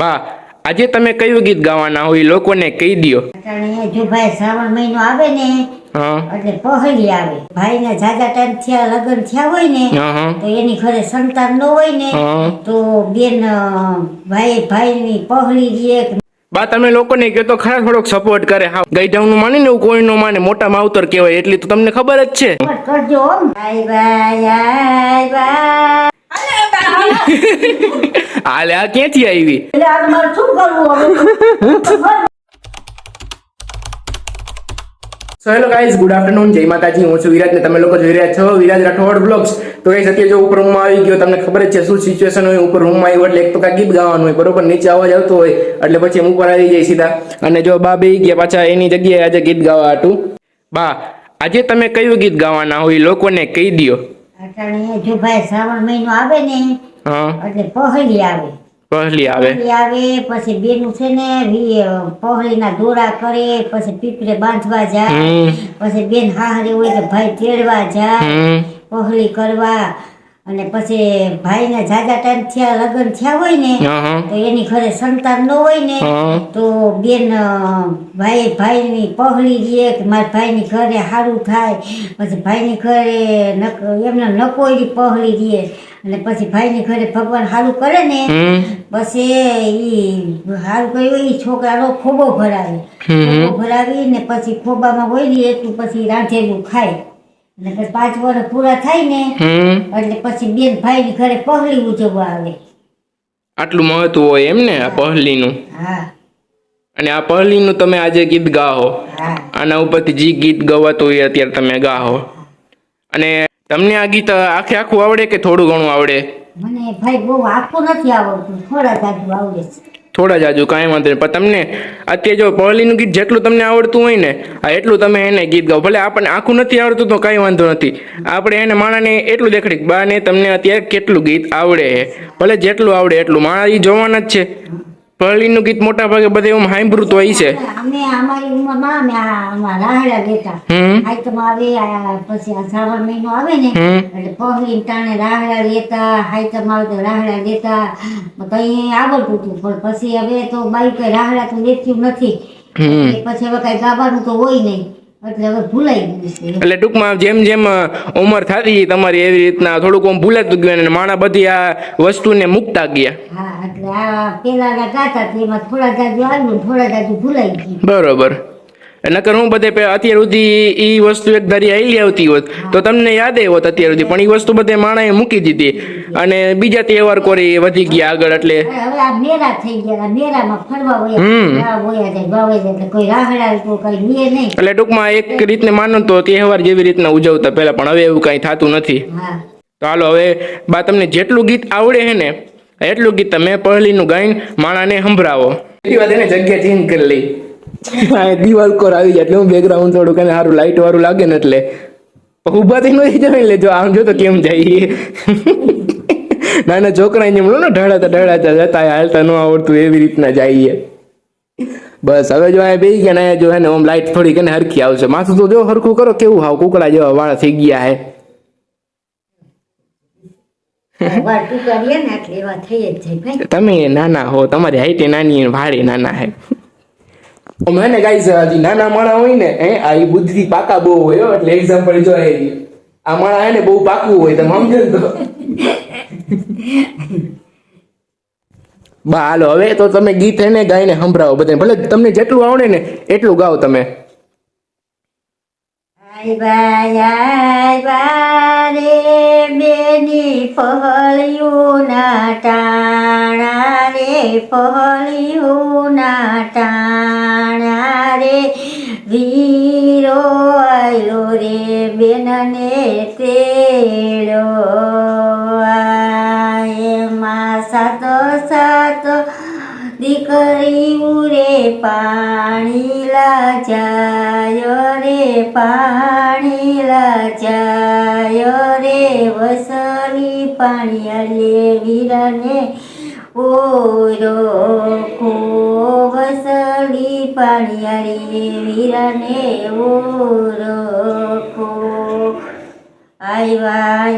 બા, આજે તમે કયું ગીત ગાવાના હોય લોકોને કહી દ્યો. અટાણે જો ભાઈ શ્રાવણ મહિનો આવે ને હા એટલે પહલી આવે. ભાઈ ને જાજા ટાઈમ થયા લગ્ન થયા હોય ને હા તો એની ઘરે સંતાન ન હોય ને હા. તો બેન ભાઈ ની પહલી રે. બા, તમે લોકોને કહો તો ખરા, થોડોક સપોર્ટ કરે. હા, ગઈઢાનું માને ને એવું કોઈ નો માને, મોટા માવતર કહેવાય એટલી તો તમને ખબર જ છે. કરજો ભાઈ હાલે, આ ક્યાંથી આવી? એટલે આ મારે શું કરવું so hello guys, good afternoon, જય માતાજી. હું છું વિરાજ ને તમે લોકો જોઈ રહ્યા છો વિરાજ રાઠોડ બ્લોગ્સ. તો ગાઈઝ, અત્યારે જો ઉપર રૂમમાં આવી ગયો, તમને ખબર જ છે શું સિચ્યુએશન હોય. ઉપર રૂમમાં આવ્યો એટલે એક તો કાંઈ ગીત ગાવાનું હોય, બરોબર, નીચે અવાજ આવતો હોય એટલે પછી હું ઉપર આવી જાય સીધા. અને જો બા બેહી ગયા પાછા એની જગ્યાએ આજે ગીત ગાવા હતું. બા, આજે તમે કયું ગીત ગાવાના હોય લોકોને કહી દ્યો. અટાણે જો ભાઈ શ્રાવણ મહિનો આવે ને હા, એટલે પહલી આવે. પહેલી આવે. પહલી આવે પછી બેનું છે ને પહલી ના દોરા કરે, પછી પીપરે બાંધવા જાય, પછી બેન હાહરી હોય તો ભાઈ તેડવા જાય પહલી કરવા. અને પછી ભાઈ ને જાજા ટાઈમ થયા લગ્ન થયા હોય ને તો એની ઘરે સંતાન ન હોય ને તો બેન ભાઈ ની પહલી રે કે મારા ભાઈ ની ઘરે સારું થાય. પછી ભાઈ ની ઘરે એમને નકોયડી પહલી રે અને પછી ભાઈ ની ઘરે ભગવાન સારું કરે ને પછી ઈ સારું કર્યું ઈ છોકરાનો ખોબો ભરાવે. ખોબો ભરાવી ને પછી ખોબામાં વળી એટલું પછી રાંધેલું ખાય. અને પછી 5 વર્ષ પૂરા થાય ને એટલે પછી બેન ભાઈ ની ઘરે પહલી ઉજવવા આવે. આટલું મહત્વ હોય એમ ને આ પહેલીનું. હા અને આ પહેલીનું તમે આજે ગીત ગાઓ, હા આના ઉપરથી જે ગીત ગવાતું હોય અત્યારે તમે ગાઓ. અને તમને આ ગીત આખે આખું આવડે કે થોડું ઘણું આવડે? મને ભાઈ બહુ આખું નથી આવડતું, થોડા જાજુ આવડે છે. થોડા જાજુ કાંઈ વાંધો નહીં, પણ તમને અત્યારે જો પહેલીનું ગીત જેટલું તમને આવડતું હોય ને એટલું તમે એને ગીત ગાઓ. ભલે આપણને આખું નથી આવડતું તો કાંઈ વાંધો નથી, આપણે એને માણાને એટલું દેખાડી બા ને તમને અત્યારે કેટલું ગીત આવડે છે. ભલે જેટલું આવડે એટલું, માણા એ જોવાના જ છે. પહેલીનું ગીત મોટા ભાગે બધે એવું સાંભળ્યું તો હોય છે. અમે અમારી ઉંમરમાં અમે આમાં રાહડા લેતા. હાઈતમ આવે પછી આ શ્રાવણ મહિનો આવે ને એટલે પહલી ટાણે રાહડા લેતા, હાઈતમ આવે તો રાહડા લેતા. કઈ આવડતું હતું પણ પછી હવે તો બાઈ કઈ રાહડા તો લેતું નથી. પછી હવે કઈ ગાવાનું તો હોય નહીં એટલે હવે ભૂલાઈ ગયું છે. એટલે ટૂંકમાં જેમ જેમ ઉંમર થતી તમારી એવી રીતના થોડુંક આમ ભૂલાતું ગયું અને માણા બધી આ વસ્તુને મૂકતા ગયા. હા, એટલે આ પેલા ગાતા એમાં થોડા જાજુ આવ્યું, થોડા જાજુ ભૂલાઈ ગયું. બરોબર. નકર હું બધે અત્યાર સુધી એ વસ્તુ એક ધારી આવેલી આવતી હોત તો તમને યાદ હોત અત્યાર સુધી, પણ એ વસ્તુ બધે માણાએ મૂકી દીધી અને બીજા તહેવાર કોરી વધી ગયા આગળ. એટલે હવે આ મેળા થઈ ગયા, મેળામાં ફરવા વયા જાય એટલે કોઈ રાહડા તો કઈ લે નહીં. એટલે ટૂંકમાં એક રીતને માનો તો તહેવાર જેવી રીતના ઉજવતા પહેલા, પણ હવે એવું કઈ થતું નથી. તો હાલો હવે બા તમને જેટલું ગીત આવડે છે ને એટલું ગીત તમે પહેલીનું ગાઈને માણાને સંભળાવો. એટલી વાત એને જગ્યા ચેન્જ કરી લઈ. દિવાલ કોર આવી જાય એટલે હું બેકગ્રાઉન્ડ થોડું કને સારું લાઈટ વાળું લાગે ને એટલે ઉભા થઈ નથી જવાય. લેજો આમ જો તો કેમ જાય નાના છોકરા જેમ ને ઢળાતા જતા હાલતા ન આવડતું એવી રીતના જઈએ. બસ હવે જો આ બેસી ગયા ને જો હે ને ઓમ લાઈટ થોડી કને હરખી આવશે. માથું તો જો હરખું કરો કેવું હાવ કુકડા જેવા વાળા થઈ ગયા હે. તમે નાના હો, તમારી હાઈટે નાની ભારે નાના હે. મને ગાઈસ હજી નાના માણા હોય ને આ બુદ્ધિ પાકા બહુ હોય એટલે એક્ઝામ્પલ જો આ માણા હે ને બહુ પાકું હોય તમે સમજો ને તો. બા હાલો હવે તો તમે ગીત એને ગાઈને સંભળાવો બધાને, ભલે તમને જેટલું આવડે ને એટલું ગાઓ તમે. રે બેની પહળિયું ના ટાણા રે, પહળિયું ના ટાણા રે, વીરો આયલો રે બેનને તેડો. એમાં સાતો સાતો દીકરી ઉરે પાણી લાચાયો રે, પાણી લાચાયો રે, વસલી પાણી અલે વીરને ઓરો ખો, વસલી પાણી અલે વીરને ઓરો ખો. આવ્યા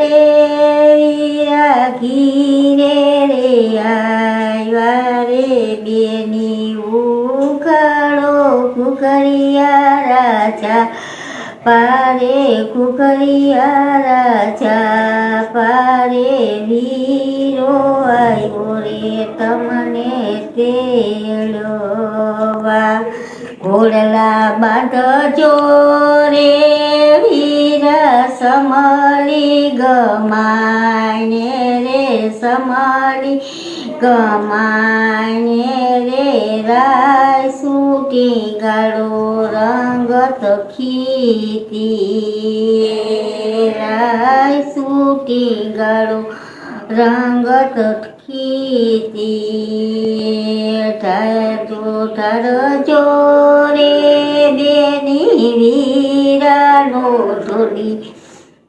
રે વીરા ઘીરે રે આવ્યા રે બેની ઉખાડો કુકરિયા રાજા પારે કુકરિયા રાજા પારે વીરો આવ્યો રે તમને તેડવા ઘોડલા બાંધજો રે વીરા સમળી ગમાને રે સમળી ગમાને રે રાય સૂટી ગાળો રંગત ખીતી રાય સૂટી ગાળો રંગત ખીતી ઠારજો રે બેની વીરાનો ઢોલી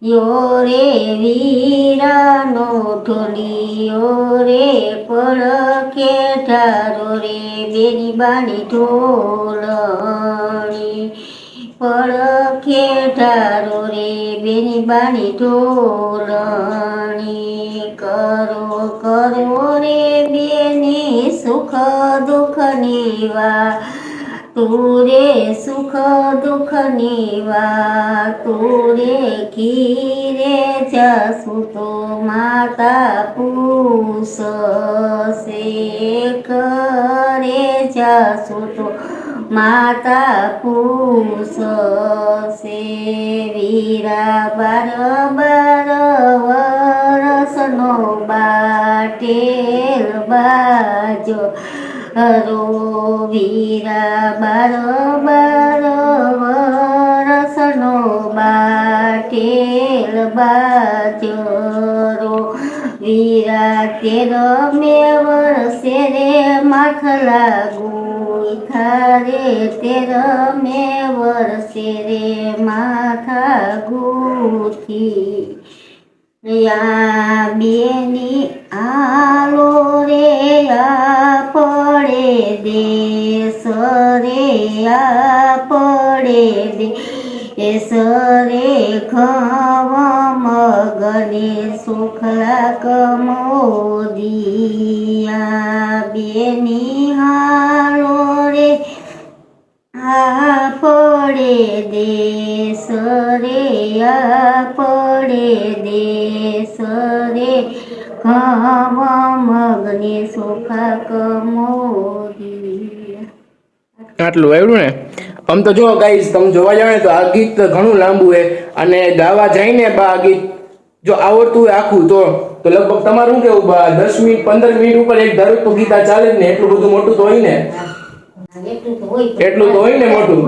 યો રે વીરાનો ઢોલિયો રે પડખે ઠારો રે બેની બાની ઢોલણી પડખે ઠારો રે બેની બાની ઢોલણી કરો કરો રે બેની સુખ દુઃખની વા તુરે સુખ દુઃખની વા તુરે ખીરે જાસુ તો માતા પૂછશે કરે જાસુ તો માતા પૂછશે વીરા બાર વરસનો બાટેલ બાજો હરો વીરા બાર વરસનો બાટેલ બાજરો વીરા તેર વર્ષે રે માખલા ગુથા રે તેર વર્ષે રે માથા ગુથી યા બેની આલો રે પડે દેશ રે પડે દેશ રે ખવ મગને સુખલા કમોદિયા બેની હાલો રે પડે દેશ રે પડે દેશ રે ખવ મગને સુખા કમોદિયા. આટલું આવડું ને. આમ તો જો ગાઈસ તમે જોવા જાવ ને તો આ ગીત ઘણું લાંબુ છે અને ગાવા જાય ને બા આ ગીત જો આવડતું હોય આખું તો લગભગ તમારું કેવું બા 10 મિનિટ 15 મિનિટ ઉપર એક ધારું તો ગીત આ ચાલે જ ને એટલું બધું મોટું તો હોય ને એટલું તો હોય ને મોટું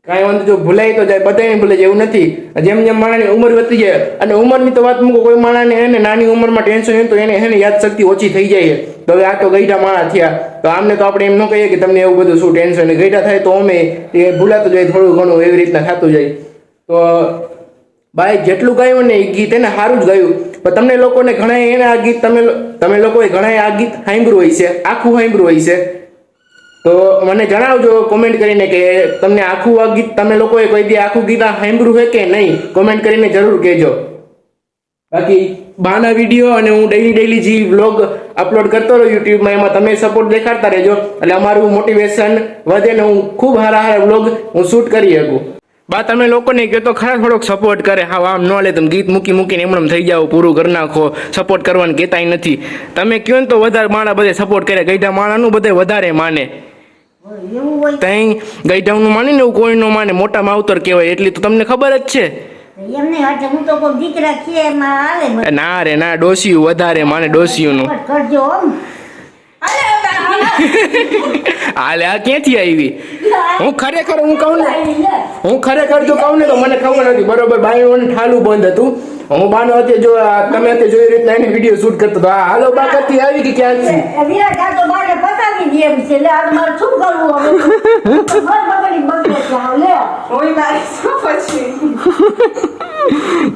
કાંઈ વાંધો જો ભૂલાય તો જાય બધાને ભૂલે જાય એવું નથી જેમ જેમ માણસની ઉંમર વધતી જાય અને ઉંમરની તો વાત મૂકો કોઈ માણસને એને નાની ઉંમરમાં ટેન્શન હોય તો એને યાદ શક્તિ ઓછી થઈ જાય તો હવે આ તો ગઈઢા માણસ થયા તો આમને તો આપણે એમ ન કહીએ કે તમને એવું બધું શું ટેન્શન ગઈઢા થાય તો અમે એ ભૂલાતું જાય થોડું ઘણું એવી રીતના થતું જાય તો ભાઈ જેટલું ગાયું ને એ ગીત એને સારું જ ગાયું પણ તમને લોકોને ઘણા એને આ ગીત તમે લોકોએ ઘણા આ ગીત સાંભળ્યું હોય છે આખું સાંભળ્યું હોય છે તો મને જણાવજો કોમેન્ટ કરીને કે તમને આખું આ ગીત તમે લોકોએ કોઈ દી આખું ગીત સાંભળ્યું છે કે નહીં કોમેન્ટ કરીને જરૂર કહેજો. બાકી બાના વિડીયો અને હું ડેઈલી જે વ્લોગ અપલોડ કરતો રહું યુટ્યુબમાં એમાં તમે સપોર્ટ દેખાડતા રહેજો એટલે અમારું મોટિવેશન વધે ને હું ખૂબ સારા વ્લોગ હું શૂટ કરી શકું. બા તમે લોકોને કહો તો ખરા થોડોક સપોર્ટ કરે હા આમ ન લે તમે ગીત મૂકીને એમણે થઈ જાવ પૂરું કરી નાખો સપોર્ટ કરવાનું કહેતાય નથી તમે કહો ને તો વધારે માણા બધે સપોર્ટ કરે ગઈઢા માણાનું બધે વધારે માને તઈ ગઈઢાનું માને ને એવું કોઈ નો માને મોટા માવતર કહેવાય એટલી તો તમને ખબર જ છે ના રે ના ડોસિયું વધારે માને ડોસિયું નું હાલે આ ક્યાંથી આવી હું ખરેખર જો કહું ને તો મને ખબર નથી બરોબર બાયું ઠાલું બંધ હતું હું બાનો હતી જો તમે તે જોઈ રીતના એને વિડીયો શૂટ કરતો તો હાલો બા કરતી આવી કે ક્યાંથી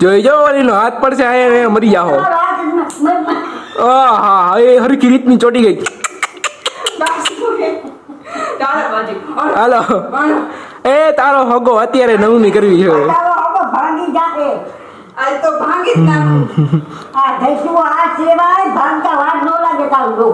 જોઈ જો ઓલીનો હાથ પડશે આ મરી જાઓ હા એ હરખી રીતની ચોટી ગઈ હાલો એ તારો હગો અત્યારે નવમી કરવી છે ભાંગી જાહે આ તો ભાંગી જ નાખું આ ધૈસું આ સેવાય ભાંગતા વાર નો કામ બહુ